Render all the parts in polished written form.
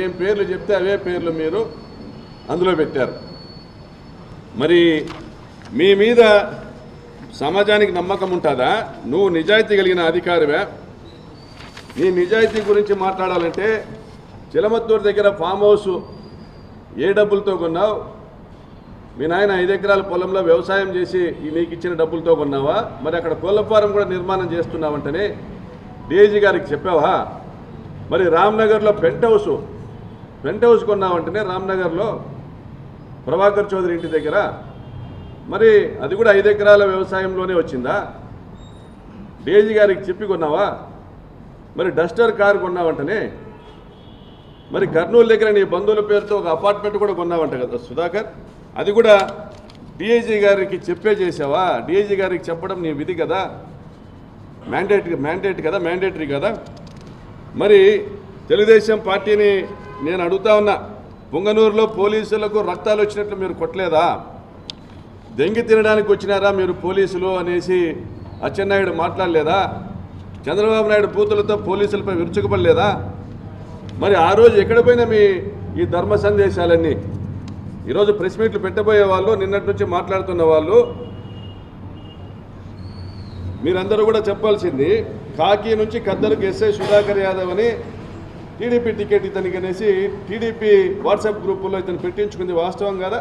ఏం పేర్లు చెప్తే అవే పేర్లు మీరు అందులో పెట్టారు. మరి మీ మీద సమాజానికి నమ్మకం ఉంటుందా? నువ్వు నిజాయితీ కలిగిన అధికారివే? నీ నిజాయితీ గురించి మాట్లాడాలంటే చిలమత్తూరు దగ్గర ఫామ్ హౌస్ ఏ డబ్బులతో కొన్నావు? మీ నాయన 5 ఎకరాల పొలంలో వ్యవసాయం చేసి నీకు ఇచ్చిన డబ్బులతో కొన్నావా? మరి అక్కడ కోళ్ల ఫారం కూడా నిర్మాణం చేస్తున్నావంటనే డీఐజీ గారికి చెప్పావా? మరి రామ్నగర్లో పెంట్ హౌస్ కొన్నావంటనే రామ్నగర్లో ప్రభాకర్ చౌదరి ఇంటి దగ్గర, మరి అది కూడా 5 ఎకరాల వ్యవసాయంలోనే వచ్చిందా? డీఐజీ గారికి చెప్పి కొన్నావా? మరి డస్టర్ కారు కొన్నావంటనే, మరి కర్నూలు దగ్గర నీ బంధువుల పేరుతో ఒక అపార్ట్మెంట్ కూడా కొన్నావంట కదా సుధాకర్, అది కూడా డీఐజీ గారికి చెప్పే చేసావా? డీఐజీ గారికి చెప్పడం నీ విధి కదా, మ్యాండేటరీ కదా. మరి తెలుగుదేశం పార్టీని నేను అడుగుతా ఉన్నా, పుంగనూరులో పోలీసులకు రక్తాలు వచ్చినట్లు మీరు కొట్టలేదా? దెంగి తినడానికి వచ్చినారా మీరు పోలీసులు అనేసి అచ్చెన్నాయుడు మాట్లాడలేదా? చంద్రబాబు నాయుడు బూతులతో పోలీసులపై విరుచుకుపడలేదా? మరి ఆ రోజు ఎక్కడ పోయినా మీ ఈ ధర్మ సందేశాలన్నీ? ఈరోజు ప్రెస్ మీట్లు పెట్టబోయే వాళ్ళు, నిన్నటి నుంచి మాట్లాడుతున్న వాళ్ళు, మీరందరూ కూడా చెప్పాల్సింది, కాకి నుంచి ఖద్దరుకు ఎస్ఐ సుధాకర్ యాదవ్ అని టీడీపీ టికెట్ ఇతనికి అనేసి టీడీపీ వాట్సాప్ గ్రూపుల్లో ఇతను పెట్టించుకుంది వాస్తవం కదా?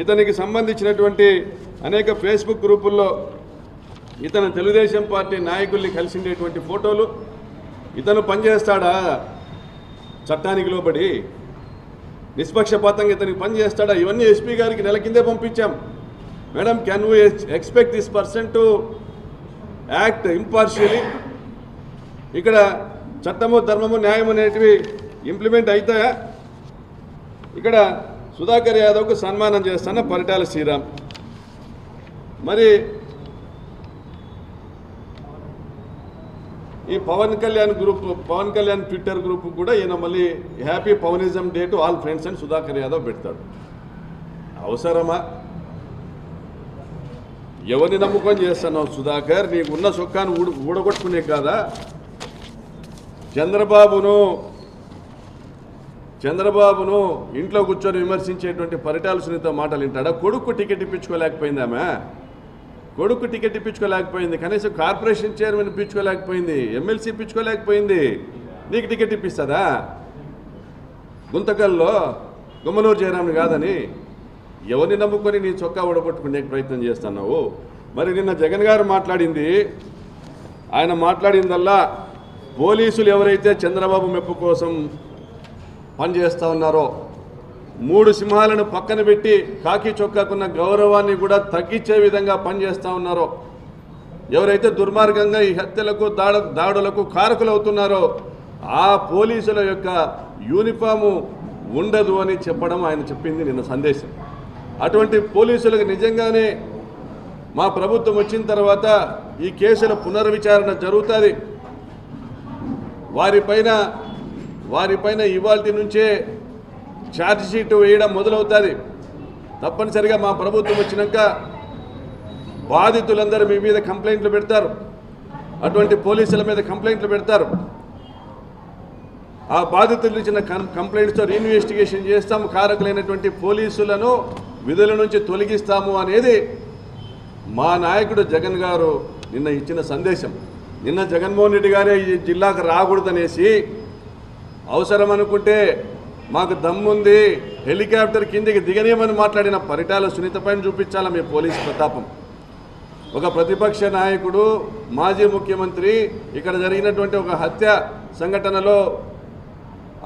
ఇతనికి సంబంధించినటువంటి అనేక ఫేస్బుక్ గ్రూపుల్లో ఇతను తెలుగుదేశం పార్టీ నాయకుల్ని కలిసిండేటువంటి ఫోటోలు, ఇతను పనిచేస్తాడా చట్టానికి లోబడి? నిష్పక్షపాతంగా ఇతనికి పనిచేస్తాడా? ఇవన్నీ ఎస్పీ గారికి నెల కిందే పంపించాం. Madam, can we expect this person to act impartially? ఇక్కడ చట్టము, ధర్మము, న్యాయం అనేటివి ఇంప్లిమెంట్ అవుతాయా? ఇక్కడ సుధాకర్ యాదవ్కు సన్మానం చేస్తున్న పరిటాల శ్రీరామ్. మరి ఈ పవన్ కళ్యాణ్ ట్విట్టర్ గ్రూప్ కూడా ఈయన మళ్ళీ happy Pawanism day to all friends అని సుధాకర్ యాదవ్ పెడతాడు. అవసరమా? ఎవరిని నమ్ముకొని చేస్తున్నావు సుధాకర్? నీకున్న సొక్కాన్ని ఊడగొట్టుకునే కాదా? చంద్రబాబును ఇంట్లో కూర్చొని విమర్శించేటువంటి పరిటాల సునీత మాటలు వింటాడా? కొడుకు టికెట్ ఇప్పించుకోలేకపోయిందామా? కొడుకు టికెట్ ఇప్పించుకోలేకపోయింది, కనీసం కార్పొరేషన్ చైర్మన్ ఇప్పించుకోలేకపోయింది, ఎమ్మెల్సీ ఇప్పించుకోలేకపోయింది, నీకు టికెట్ ఇప్పిస్తుందా? గుంతకల్లో గుమ్మనూరు జయరామ్ని కాదని ఎవరిని నమ్ముకొని నీ చొక్కా ఊడగొట్టుకునే ప్రయత్నం చేస్తున్నావు? మరి నిన్న జగన్ గారు మాట్లాడింది, ఆయన మాట్లాడిందల్లా పోలీసులు ఎవరైతే చంద్రబాబు మెప్పు కోసం పనిచేస్తూ ఉన్నారో, 3 సింహాలను పక్కన పెట్టి కాకి చొక్కాకున్న గౌరవాన్ని కూడా తగ్గించే విధంగా పనిచేస్తూ ఉన్నారో, ఎవరైతే దుర్మార్గంగా ఈ హత్యలకు దాడులకు కారకులవుతున్నారో ఆ పోలీసుల యొక్క యూనిఫాము ఉండదు అని చెప్పడం ఆయన చెప్పింది నిన్న సందేశం. అటువంటి పోలీసులకు నిజంగానే మా ప్రభుత్వం వచ్చిన తర్వాత ఈ కేసుల పునర్విచారణ జరుగుతుంది. వారిపైన ఇవాల్టి నుంచే ఛార్జ్ షీట్ వేయడం మొదలవుతుంది. తప్పనిసరిగా మా ప్రభుత్వం వచ్చినాక బాధితులందరూ మీ మీద కంప్లైంట్లు పెడతారు, అటువంటి పోలీసుల మీద కంప్లైంట్లు పెడతారు. ఆ బాధితులు ఇచ్చిన కంప్లైంట్స్తో రీఇన్వెస్టిగేషన్ చేస్తాము, కారకులైనటువంటి పోలీసులను విధుల నుంచి తొలగిస్తాము అనేది మా నాయకుడు జగన్ గారు నిన్న ఇచ్చిన సందేశం. నిన్న జగన్మోహన్ రెడ్డి గారే ఈ జిల్లాకు రాకూడదనేసి, అవసరం అనుకుంటే మాకు దమ్ముంది హెలికాప్టర్ కిందికి దిగనేమని మాట్లాడిన పరిటాల సునీత పైన చూపించాలా మీ పోలీసు ప్రతాపం? ఒక ప్రతిపక్ష నాయకుడు, మాజీ ముఖ్యమంత్రి ఇక్కడ జరిగినటువంటి ఒక హత్య సంఘటనలో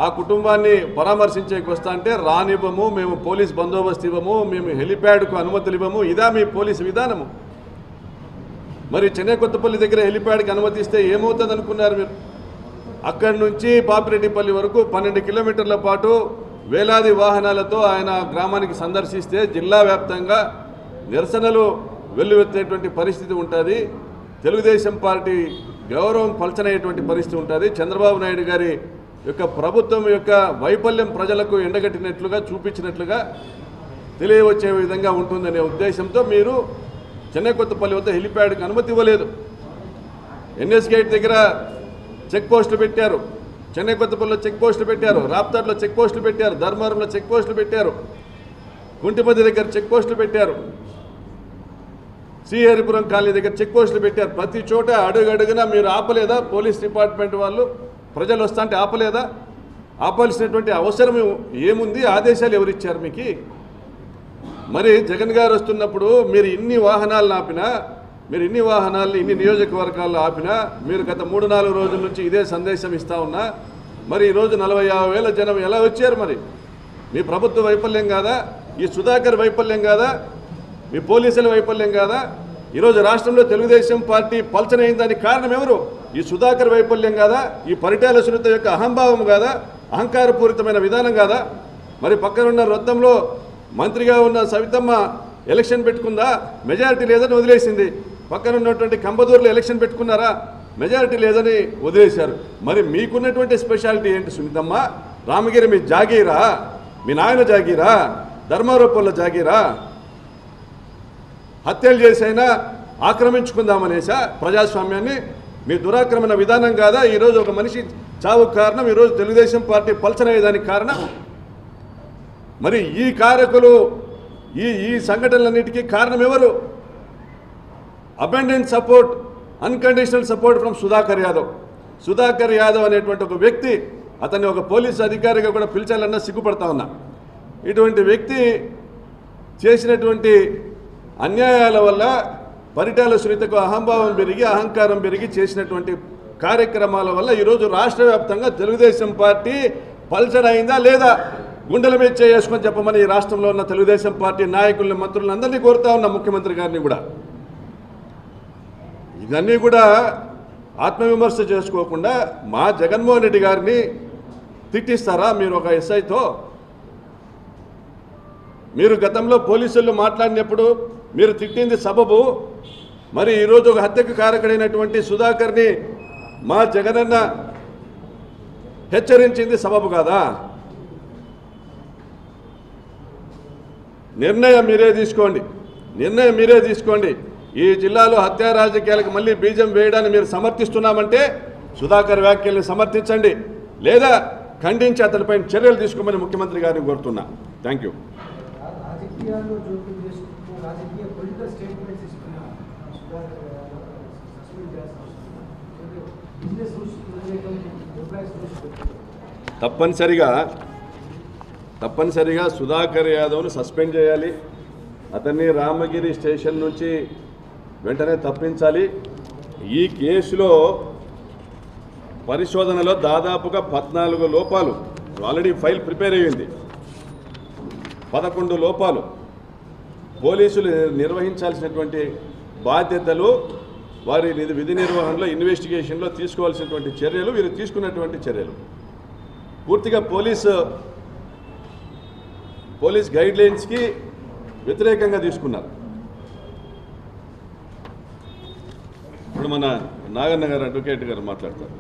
ఆ కుటుంబాన్ని పరామర్శించేకి వస్తా అంటే రానివ్వము, మేము పోలీస్ బందోబస్తు ఇవ్వము, మేము హెలిప్యాడ్కు అనుమతులు ఇవ్వము, ఇదా మీ పోలీసు విధానము? మరి చెన్నై కొత్తపల్లి దగ్గర హెలిప్యాడ్కి అనుమతిస్తే ఏమవుతుంది అనుకున్నారు మీరు? అక్కడి నుంచి పాపిరెడ్డిపల్లి వరకు 12 కిలోమీటర్ల పాటు వేలాది వాహనాలతో ఆయన గ్రామానికి సందర్శిస్తే జిల్లా వ్యాప్తంగా నిరసనలు వెల్లువెత్తేటువంటి పరిస్థితి ఉంటుంది. తెలుగుదేశం పార్టీ గౌరవం పల్చనయ్యేటువంటి పరిస్థితి ఉంటుంది. చంద్రబాబు నాయుడు గారి యొక్క ప్రభుత్వం యొక్క వైఫల్యం ప్రజలకు ఎండగట్టినట్లుగా, చూపించినట్లుగా తెలియవచ్చే విధంగా ఉంటుందనే ఉద్దేశంతో మీరు చెన్నై కొత్తపల్లి వద్ద హెలిప్యాడ్కి అనుమతి ఇవ్వలేదు. ఎన్ఎస్ గేట్ దగ్గర చెక్ పోస్టులు పెట్టారు, చెన్నై కొత్తపల్లిలో చెక్ పోస్టులు పెట్టారు, రాప్తాడ్లో చెక్ పోస్టులు పెట్టారు, ధర్మవరంలో చెక్ పోస్టులు పెట్టారు, కుంటిపతి దగ్గర చెక్ పోస్టులు పెట్టారు, శ్రీహరిపురం కాలనీ దగ్గర చెక్ పోస్టులు పెట్టారు. ప్రతి చోట అడుగడుగునా మీరు ఆపలేదా? పోలీస్ డిపార్ట్మెంట్ వాళ్ళు ప్రజలు వస్తా అంటే ఆపలేదా? ఆపాల్సినటువంటి అవసరం ఏముంది? ఆదేశాలు ఎవరిచ్చారు మీకు? మరి జగన్ గారు వస్తున్నప్పుడు మీరు ఇన్ని వాహనాలను ఆపినా, మీరు ఇన్ని వాహనాలను ఇన్ని నియోజకవర్గాల్లో ఆపినా, మీరు గత 3-4 రోజుల నుంచి ఇదే సందేశం ఇస్తా ఉన్నా, మరి ఈరోజు 40,000 జనం ఎలా వచ్చారు? మరి మీ ప్రభుత్వ వైఫల్యం కాదా? ఈ సుధాకర్ వైఫల్యం కాదా? మీ పోలీసుల వైఫల్యం కాదా? ఈరోజు రాష్ట్రంలో తెలుగుదేశం పార్టీ పల్చనైందానికి కారణం ఎవరు? ఈ సుధాకర్ వైఫల్యం కాదా? ఈ పరిటాల సునీత యొక్క అహంభావం కాదా? అహంకారపూరితమైన విధానం కాదా? మరి పక్కనున్న రొద్దంలో మంత్రిగా ఉన్న సవితమ్మ ఎలక్షన్ పెట్టుకుందా? మెజారిటీ లేదని వదిలేసింది. పక్కనున్నటువంటి కంబదూరులో ఎలక్షన్ పెట్టుకున్నారా? మెజారిటీ లేదని వదిలేశారు. మరి మీకున్నటువంటి స్పెషాలిటీ ఏంటి సునీతమ్మ? రామగిరి మీ జాగీరా? మీ నాయన జాగీరా? ధర్మారోపల్ల జాగీరా? హత్యలు చేసైనా ఆక్రమించుకుందామనేసా ప్రజాస్వామ్యాన్ని? మీ దురాక్రమణ విధానం కాదా ఈరోజు ఒక మనిషి చావుకు కారణం? ఈరోజు తెలుగుదేశం పార్టీ పల్చనయ్యేదానికి కారణం? మరి ఈ కారకులు, ఈ సంఘటనలన్నిటికీ కారణం ఎవరు? Abundant support, unconditional support from Sudhakar Yadav. Sudhakar Yadav అనేటువంటి ఒక వ్యక్తి, అతన్ని ఒక పోలీసు అధికారిగా కూడా పిలిచాలన్నా సిగ్గుపడతా ఉన్నా. ఇటువంటి వ్యక్తి చేసినటువంటి అన్యాయాల వల్ల పరిటాల సునీతకు అహంభావం పెరిగి, అహంకారం పెరిగి చేసినటువంటి కార్యక్రమాల వల్ల ఈరోజు రాష్ట్ర వ్యాప్తంగా తెలుగుదేశం పార్టీ పల్చర్ అయిందా లేదా? గుండెల మీద చేసుకొని చెప్పమని ఈ రాష్ట్రంలో ఉన్న తెలుగుదేశం పార్టీ నాయకుల్ని, మంత్రులను అందరినీ కోరుతా ఉన్న ముఖ్యమంత్రి గారిని కూడా. ఇవన్నీ కూడా ఆత్మవిమర్శ చేసుకోకుండా మా జగన్మోహన్ రెడ్డి గారిని తిట్టిస్తారా మీరు ఒక ఎస్ఐతో? మీరు గతంలో పోలీసులు మాట్లాడినప్పుడు మీరు తిట్టింది సబబు. మరి ఈరోజు ఒక హత్యకు కారకుడైనటువంటి సుధాకర్ని మా జగనన్న హెచ్చరించింది సబబు కాదా? నిర్ణయం మీరే తీసుకోండి, నిర్ణయం మీరే తీసుకోండి. ఈ జిల్లాలో హత్యా రాజకీయాలకు మళ్ళీ బీజం వేయడాన్ని మీరు సమర్థిస్తున్నామంటే సుధాకర్ వ్యాఖ్యల్ని సమర్థించండి, లేదా ఖండించి అతనిపైన చర్యలు తీసుకోమని ముఖ్యమంత్రి గారిని కోరుతున్నా. Thank you. తప్పనిసరిగా సుధాకర్ యాదవ్ను సస్పెండ్ చేయాలి. అతన్ని రామగిరి స్టేషన్ నుంచి వెంటనే తప్పించాలి. ఈ కేసులో పరిశోధనలో దాదాపుగా 14 లోపాలు, ఆల్రెడీ ఫైల్ ప్రిపేర్ అయ్యింది. 11 లోపాలు. పోలీసులు నిర్వహించాల్సినటువంటి బాధ్యతలు, వారి విధి నిర్వహణలో, ఇన్వెస్టిగేషన్లో తీసుకోవాల్సినటువంటి చర్యలు, వీరు తీసుకున్నటువంటి చర్యలు పూర్తిగా పోలీస్ గైడ్లైన్స్కి వ్యతిరేకంగా తీసుకున్నారు. ఇప్పుడు మన నాగన్న గారు, అడ్వకేట్ గారు మాట్లాడతారు.